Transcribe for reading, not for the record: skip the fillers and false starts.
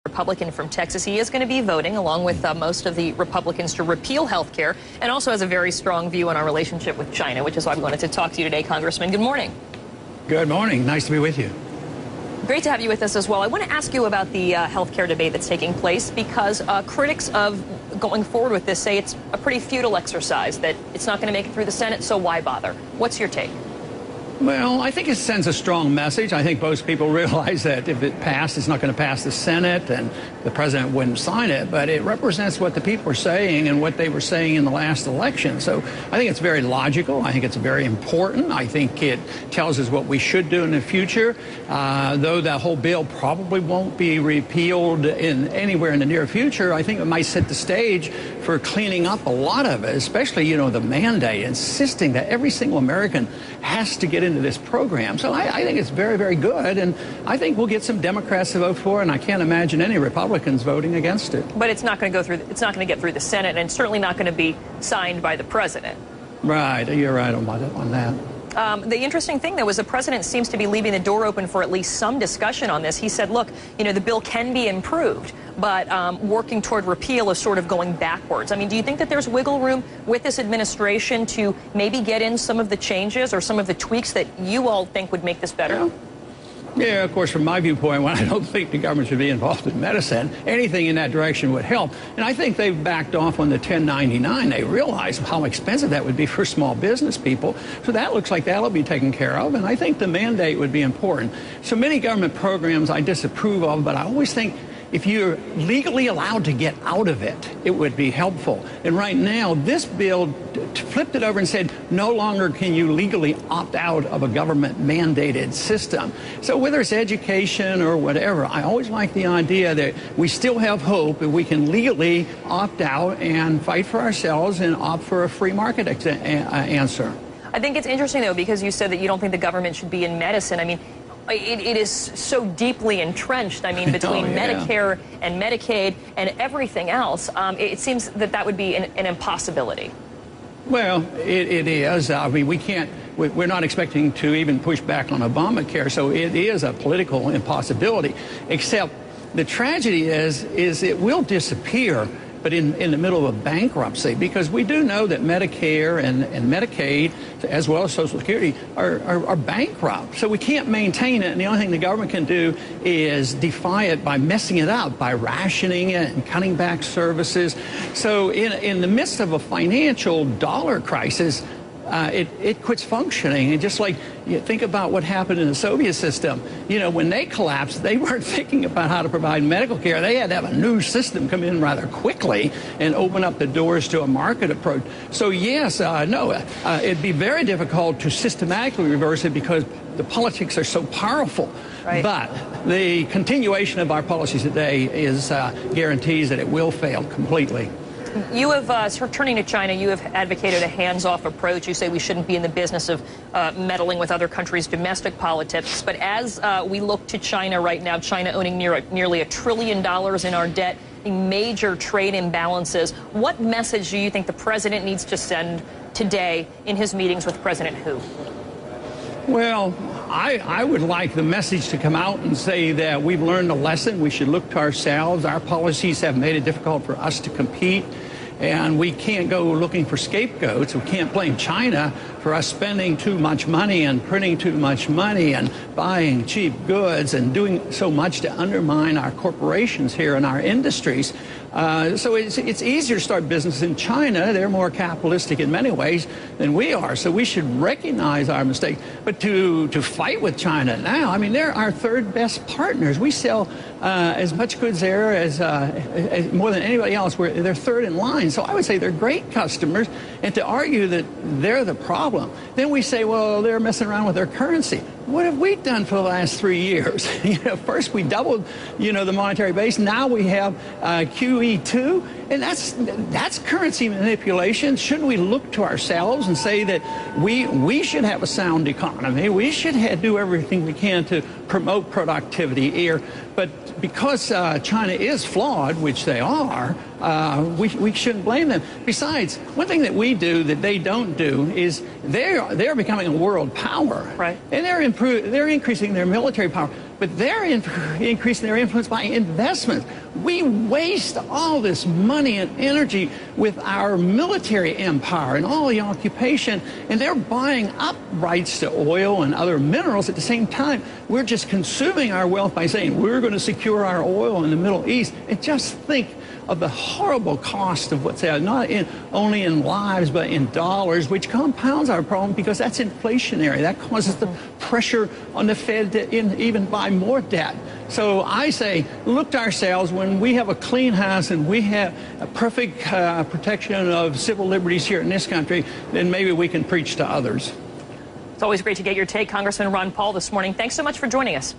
Republican from Texas. He is going to be voting along with most of the Republicans to repeal health care, and also has a very strong view on our relationship with China, which is why we wanted to talk to you today, Congressman. Good morning. Good morning. Nice to be with you. Great to have you with us as well. I want to ask you about the health care debate that's taking place, because critics of going forward with this say it's a pretty futile exercise, that it's not going to make it through the Senate, so why bother? What's your take? Well, I think it sends a strong message. I think most people realize that if it passed, it's not going to pass the Senate, and the president wouldn't sign it. But it represents what the people are saying and what they were saying in the last election. So I think it's very logical. I think it's very important. I think it tells us what we should do in the future. Though that whole bill probably won't be repealed anywhere in the near future, I think it might set the stage for cleaning up a lot of it, especially, the mandate, insisting that every single American has to get into this program. So I think it's very, very good, and I think we'll get some Democrats to vote for it, and I can't imagine any Republicans voting against it. But it's not going to go through. It's not going to get through the Senate, and it's certainly not going to be signed by the president. Right, you're right on that. The interesting thing, though, is the president seems to be leaving the door open for at least some discussion on this. He said, look, the bill can be improved, but working toward repeal is sort of going backwards. I mean, do you think that there's wiggle room with this administration to maybe get in some of the changes or some of the tweaks that you all think would make this better? Yeah, of course, from my viewpoint, when I don't think the government should be involved in medicine, anything in that direction would help. And I think they've backed off on the 1099. They realize how expensive that would be for small business people. So that looks like that'll be taken care of. And I think the mandate would be important. So many government programs I disapprove of, but I always think if you're legally allowed to get out of it, it would be helpful. And right now, this bill flipped it over and said, no longer can you legally opt out of a government-mandated system. So whether it's education or whatever, I always like the idea that we still have hope if we can legally opt out and fight for ourselves and opt for a free market answer. I think it's interesting, though, because you said that you don't think the government should be in medicine. I mean, it is so deeply entrenched, between Medicare and Medicaid and everything else. It seems that would be an impossibility. Well, it is. We're not expecting to even push back on Obamacare, so it is a political impossibility. Except the tragedy is it will disappear, but in the middle of a bankruptcy, because we do know that Medicare and Medicaid, as well as Social Security, are bankrupt. So we can't maintain it, and the only thing the government can do is defy it by messing it up, by rationing it and cutting back services. So in the midst of a financial dollar crisis, it quits functioning. And just like you think about what happened in the Soviet system, when they collapsed, they weren't thinking about how to provide medical care. They had to have a new system come in rather quickly and open up the doors to a market approach. So yes, it'd be very difficult to systematically reverse it because the politics are so powerful. Right. But the continuation of our policies today guarantees that it will fail completely. You have, turning to China, you have advocated a hands-off approach. You say we shouldn't be in the business of meddling with other countries' domestic politics. But as we look to China right now, China owning nearly $1 trillion in our debt, major trade imbalances, what message do you think the president needs to send today in his meetings with President Hu? Well, I would like the message to come out and say that we've learned a lesson. We should look to ourselves. Our policies have made it difficult for us to compete, and we can't go looking for scapegoats. We can't blame China for us spending too much money and printing too much money and buying cheap goods and doing so much to undermine our corporations here and our industries. So it's easier to start business in China. They're more capitalistic in many ways than we are. So we should recognize our mistake. But to fight with China now, they're our third best partners. We sell as much goods there as more than anybody else. They're third in line. So I would say they're great customers. And to argue that they're the problem, then we say, well, they're messing around with their currency. What have we done for the last 3 years? First we doubled, the monetary base. Now we have QE2, and that's currency manipulation. Shouldn't we look to ourselves and say that we should have a sound economy? We should do everything we can to promote productivity here. But because China is flawed, which they are, we shouldn't blame them. Besides, one thing that we do that they don't do is they're becoming a world power, right? And they're increasing their military power. But but they're increasing their influence by investments. We waste all this money and energy with our military empire and all the occupation, and they're buying up rights to oil and other minerals at the same time. We're just consuming our wealth by saying we're going to secure our oil in the Middle East. And just think of the horrible cost of what's there, not only in lives, but in dollars, which compounds our problem because that's inflationary. That causes the pressure on the Fed to even buy more debt. So I say, look to ourselves. When we have a clean house and we have a perfect protection of civil liberties here in this country, then maybe we can preach to others. It's always great to get your take, Congressman Ron Paul, this morning. Thanks so much for joining us.